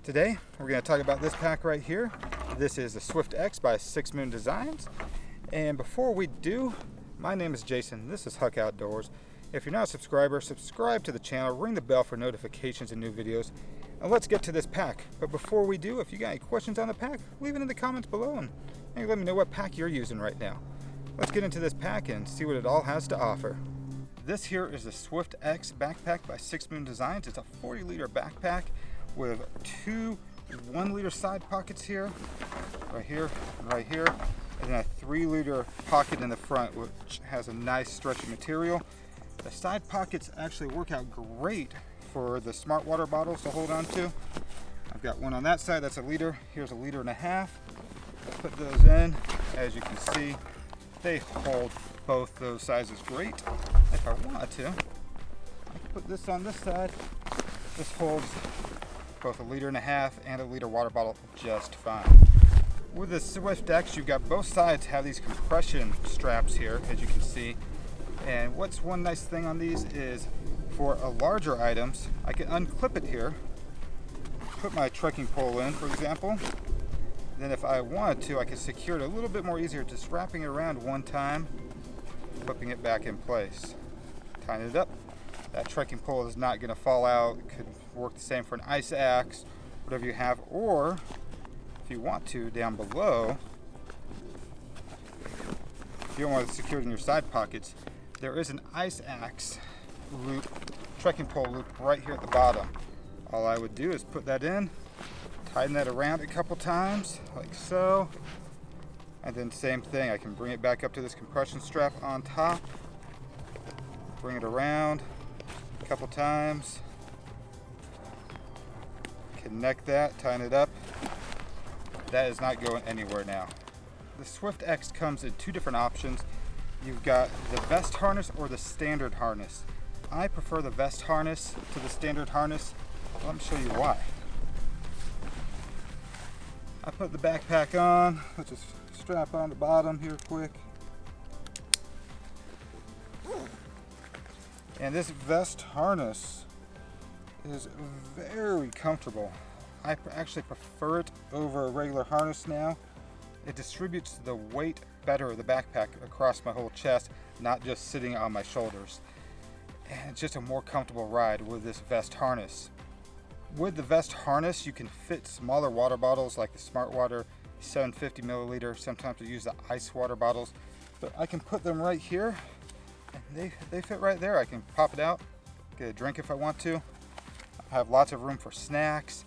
Today we're going to talk about this pack right here. This is the Swift X by 6 Moon Designs. And before we do, my name is Jason. This is Huck Outdoors. If you're not a subscriber, subscribe to the channel, ring the bell for notifications and new videos, and let's get to this pack. But before we do, if you got any questions on the pack, leave it in the comments below and maybe let me know what pack you're using right now. Let's get into this pack and see what it all has to offer. This here is the Swift X backpack by 6 Moon Designs. It's a 40-liter backpack with two 1-liter side pockets here, right here, and right here, and then a 3-liter pocket in the front, which has a nice stretchy material. The side pockets actually work out great for the smart water bottles to hold on to. I've got one on that side, that's a liter. Here's a 1.5 liters. Put those in. As you can see, they hold both those sizes great. If I wanted to, I could put this on this side. This holds both a 1.5 liters and a 1-liter water bottle just fine. With the Swift X, you've got both sides have these compression straps here, as you can see. And what's one nice thing on these is for larger items, I can unclip it here, put my trekking pole in, for example. Then if I wanted to, I could secure it a little bit more easier, just wrapping it around one time, flipping it back in place. Tighten it up. That trekking pole is not going to fall out. It could work the same for an ice axe, whatever you have. Or, if you want to, down below, if you don't want it secured in your side pockets, there is an ice axe loop, trekking pole loop right here at the bottom. All I would do is put that in, tighten that around a couple times, like so. And then same thing, I can bring it back up to this compression strap on top, bring it around a couple times, connect that, tighten it up. That is not going anywhere now. The Swift X comes in two different options. You've got the vest harness or the standard harness. I prefer the vest harness to the standard harness. Let me show you why. I put the backpack on. Let's just strap on the bottom here quick. And this vest harness is very comfortable. I actually prefer it over a regular harness now. It distributes the weight better of the backpack across my whole chest, not just sitting on my shoulders. And it's just a more comfortable ride with this vest harness. With the vest harness, you can fit smaller water bottles like the Smart Water 750 milliliter. Sometimes I use the ice water bottles, but I can put them right here and they fit right there. I can pop it out, get a drink if I want to. I have lots of room for snacks.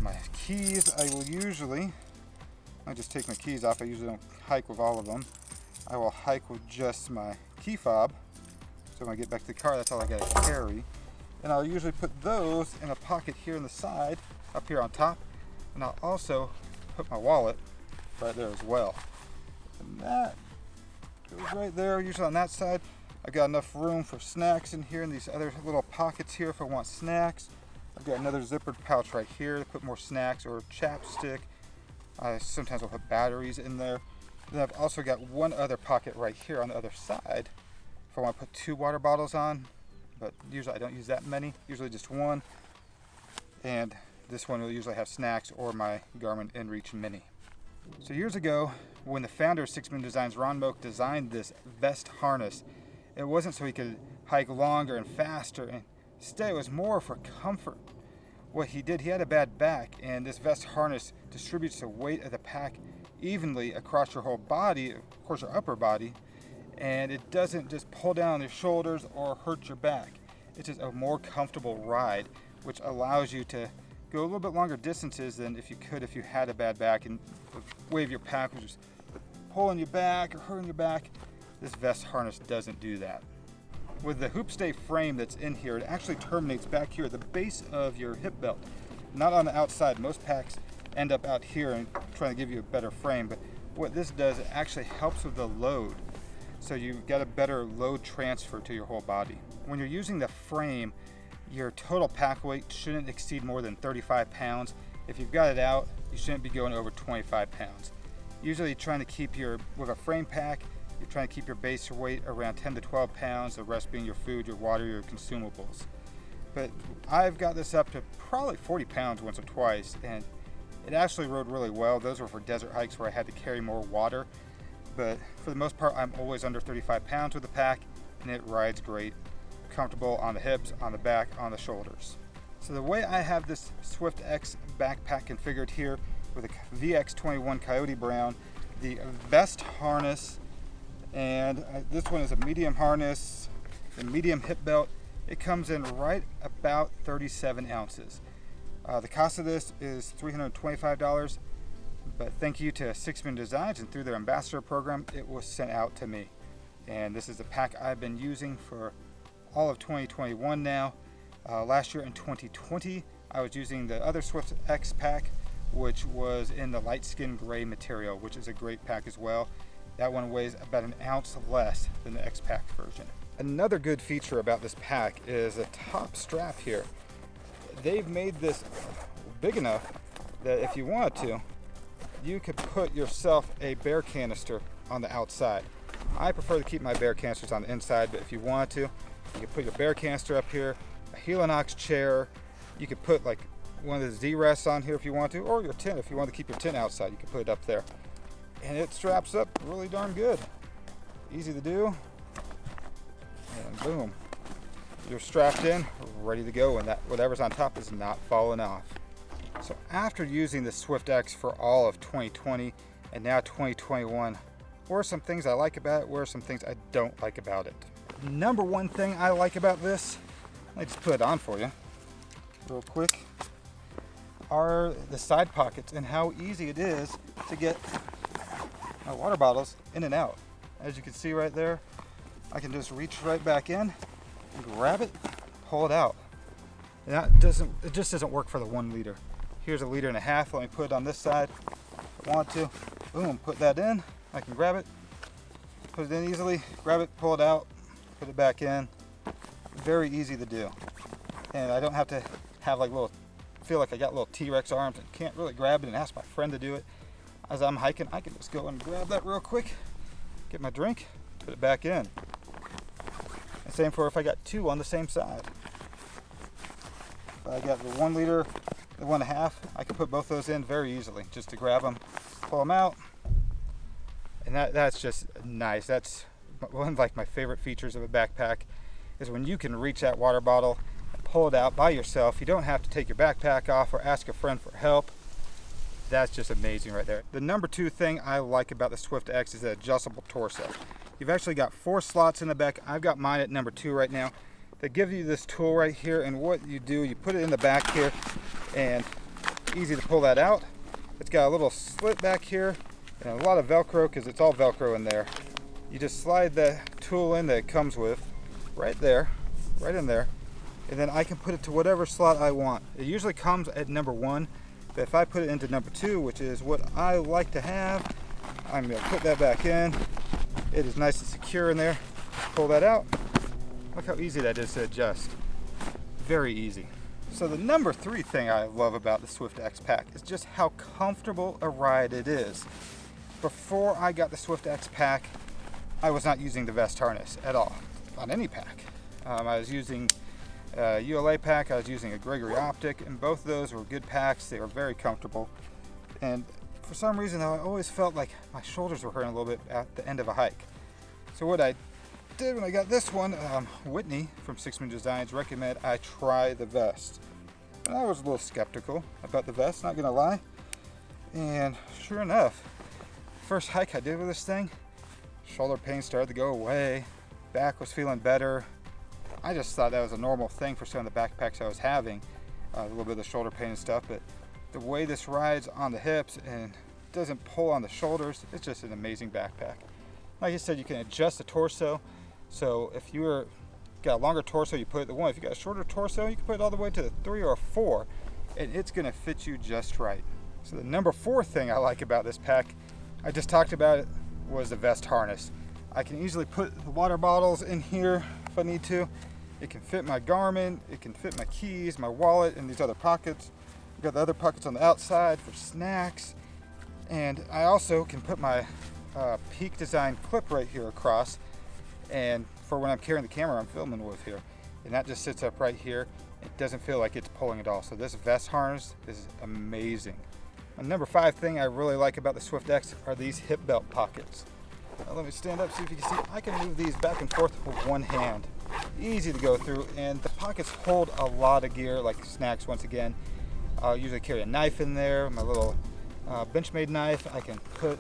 My keys, I just take my keys off. I usually don't hike with all of them. I will hike with just my key fob. So when I get back to the car, that's all I gotta carry. And I'll usually put those in a pocket here on the side, up here on top. And I'll also put my wallet right there as well. And that goes right there, usually on that side. I've got enough room for snacks in here and these other little pockets here if I want snacks. I've got another zippered pouch right here to put more snacks or chapstick. Sometimes I'll put batteries in there. Then I've also got one other pocket right here on the other side if I want to put 2 water bottles on, but usually I don't use that many, usually just one. And this one will usually have snacks or my Garmin InReach Mini. So years ago, when the founder of 6 Moon Designs, Ron Moak, designed this vest harness, it wasn't so he could hike longer and faster, and instead it was more for comfort. What he did, he had a bad back, and this vest harness distributes the weight of the pack evenly across your whole body, of course your upper body, and it doesn't just pull down your shoulders or hurt your back. It's just a more comfortable ride, which allows you to go a little bit longer distances than if you could if you had a bad back and the weight of your pack was just pulling you back or hurting your back. This vest harness doesn't do that. With the hoop stay frame that's in here, it actually terminates back here at the base of your hip belt, not on the outside. Most packs end up out here and trying to give you a better frame, but what this does, it actually helps with the load. So you've got a better load transfer to your whole body. When you're using the frame, your total pack weight shouldn't exceed more than 35 pounds. If you've got it out, you shouldn't be going over 25 pounds. Usually trying to keep with a frame pack, you're trying to keep your base weight around 10 to 12 pounds, the rest being your food, your water, your consumables. but I've got this up to probably 40 pounds once or twice, and it actually rode really well. Those were for desert hikes where I had to carry more water, but for the most part, I'm always under 35 pounds with the pack, and it rides great, comfortable on the hips, on the back, on the shoulders. So the way I have this Swift X backpack configured here with a VX21 Coyote Brown, the vest harness, and this one is a medium harness, the medium hip belt. It comes in right about 37 ounces. The cost of this is $325, but thank you to Sixman Designs and through their ambassador program, it was sent out to me. And this is the pack I've been using for all of 2021 now. Last year in 2020, I was using the other Swift X pack, which was in the light skin gray material, which is a great pack as well. That one weighs about an ounce less than the X pack version. Another good feature about this pack is the top strap here. They've made this big enough that if you wanted to, you could put yourself a bear canister on the outside. I prefer to keep my bear canisters on the inside, but if you want to, you can put your bear canister up here, a Helinox chair. You could put like one of the Z-rests on here if you want to, or your tent. If you want to keep your tent outside, you can put it up there. And it straps up really darn good. Easy to do. And boom, you're strapped in, ready to go, and that whatever's on top is not falling off. So after using the Swift X for all of 2020 and now 2021, what are some things I like about it? What are some things I don't like about it? Number one thing I like about this, let me just put it on for you real quick, are the side pockets and how easy it is to get my water bottles in and out. As you can see right there, I can just reach right back in and grab it, pull it out. And it just doesn't work for the 1 liter. Here's a 1.5 liters. Let me put it on this side if I want to. Boom, put that in. I can grab it, put it in easily, grab it, pull it out, put it back in. Very easy to do. And I don't have to have like feel like I got little T-Rex arms and can't really grab it and ask my friend to do it. As I'm hiking, I can just go and grab that real quick, get my drink, put it back in. And same for if I got 2 on the same side. If I got the 1 liter, the 1.5, I can put both those in very easily, just to grab them, pull them out. And that's just nice. That's one of like my favorite features of a backpack, is when you can reach that water bottle and pull it out by yourself. You don't have to take your backpack off or ask a friend for help. That's just amazing right there. The number 2 thing I like about the Swift X is the adjustable torso. You've actually got 4 slots in the back. I've got mine at number 2 right now. They give you this tool right here, and what you do, you put it in the back here, and easy to pull that out. It's got a little slit back here and a lot of Velcro, because it's all Velcro in there. You just slide the tool in that it comes with right there, right in there, and then I can put it to whatever slot I want. It usually comes at number 1, but if I put it into number 2, which is what I like to have, I'm going to put that back in. It is nice and secure in there. Pull that out. Look how easy that is to adjust. Very easy. So the number 3 thing I love about the Swift X pack is just how comfortable a ride it is. Before I got the Swift X pack, I was not using the vest harness at all on any pack. I was using a ULA pack, I was using a Gregory Optic, and both of those were good packs. They were very comfortable. And for some reason, I always felt like my shoulders were hurting a little bit at the end of a hike. So what I did when I got this one, Whitney from Sixman Designs recommended I try the vest. And I was a little skeptical about the vest, not gonna lie. And sure enough, first hike I did with this thing, shoulder pain started to go away, back was feeling better. I just thought that was a normal thing for some of the backpacks I was having, a little bit of the shoulder pain and stuff, but the way this rides on the hips and doesn't pull on the shoulders, it's just an amazing backpack. Like I said, you can adjust the torso. So if you're got a longer torso, you put it at the 1. If you got a shorter torso, you can put it all the way to the 3 or 4, and it's gonna fit you just right. So the number 4 thing I like about this pack, I just talked about it, was the vest harness. I can easily put the water bottles in here if I need to. It can fit my Garmin, it can fit my keys, my wallet, and these other pockets. I've got the other pockets on the outside for snacks. And I also can put my Peak Design clip right here across, and for when I'm carrying the camera I'm filming with here. and that just sits up right here. It doesn't feel like it's pulling at all. So this vest harness is amazing. And number 5 thing I really like about the Swift X are these hip belt pockets. Now let me stand up, see if you can see. I can move these back and forth with one hand. Easy to go through, and the pockets hold a lot of gear, like snacks once again. I'll usually carry a knife in there, my little Benchmade knife. I can put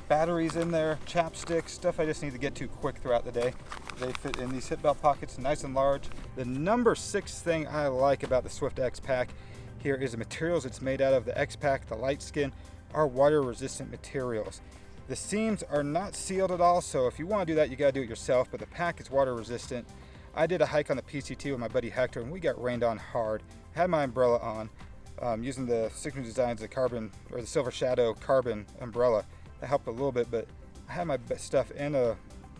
batteries in there, chapsticks, stuff I just need to get to quick throughout the day. They fit in these hip belt pockets, nice and large. The number 6 thing I like about the Swift X pack here is the materials it's made out of. The X pack, the light skin, are water resistant materials. The seams are not sealed at all, so if you want to do that, you got to do it yourself, but the pack is water resistant. I did a hike on the PCT with my buddy Hector, and we got rained on hard. I had my umbrella on, using the Signature Designs, the carbon, or the Silver Shadow carbon umbrella. That helped a little bit, but I had my stuff in a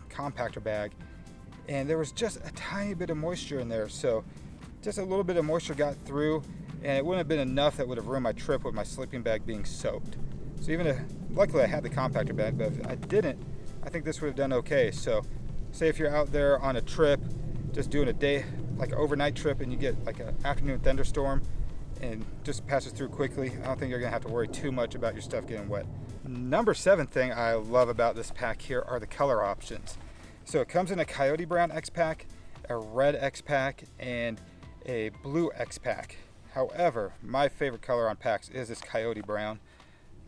compactor bag, and there was just a tiny bit of moisture in there, so just a little bit of moisture got through, and it wouldn't have been enough that would have ruined my trip with my sleeping bag being soaked. So even if, luckily I had the compactor bag, but if I didn't, I think this would have done okay. So say if you're out there on a trip, just doing a day, like an overnight trip, and you get like an afternoon thunderstorm and just passes through quickly, I don't think you're gonna have to worry too much about your stuff getting wet. Number 7 thing I love about this pack here are the color options. So it comes in a coyote brown X pack, a red X pack, and a blue X pack. However, my favorite color on packs is this coyote brown.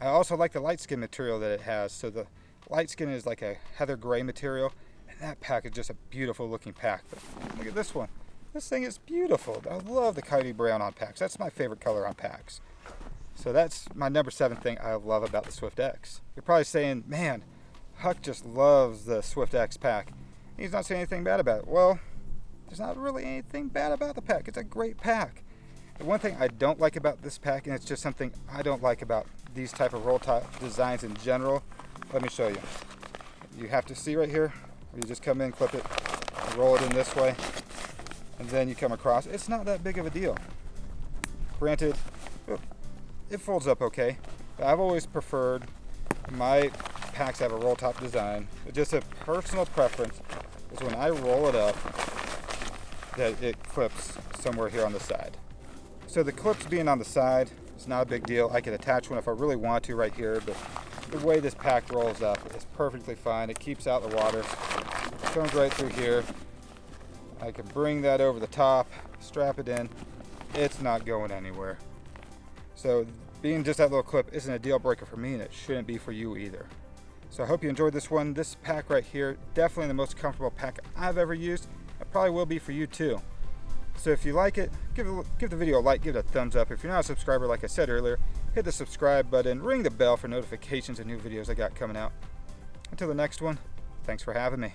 I also like the light skin material that it has. So the light skin is like a heather gray material, and that pack is just a beautiful looking pack. But look at this one. This thing is beautiful. I love the coyote brown on packs. That's my favorite color on packs. So that's my number 7 thing I love about the Swift X. You're probably saying, man, Huck just loves the Swift X pack. He's not saying anything bad about it. Well, there's not really anything bad about the pack. It's a great pack. The one thing I don't like about this pack, and it's just something I don't like about these type of roll top designs in general. Let me show you. You have to see right here, you just come in, clip it, roll it in this way, and then you come across. It's not that big of a deal. Granted, it folds up okay, but I've always preferred my packs have a roll top design. It's just a personal preference is when I roll it up that it clips somewhere here on the side. So the clips being on the side, it's not a big deal. I could attach one if I really want to right here, but the way this pack rolls up is perfectly fine. It keeps out the water. It comes right through here. I can bring that over the top, strap it in. It's not going anywhere. So being just that little clip isn't a deal breaker for me, and it shouldn't be for you either. So I hope you enjoyed this one. This pack right here, definitely the most comfortable pack I've ever used. It probably will be for you too. So if you like it, give the video a like, give it a thumbs up. If you're not a subscriber, like I said earlier, hit the subscribe button, ring the bell for notifications of new videos I got coming out. Until the next one, thanks for having me.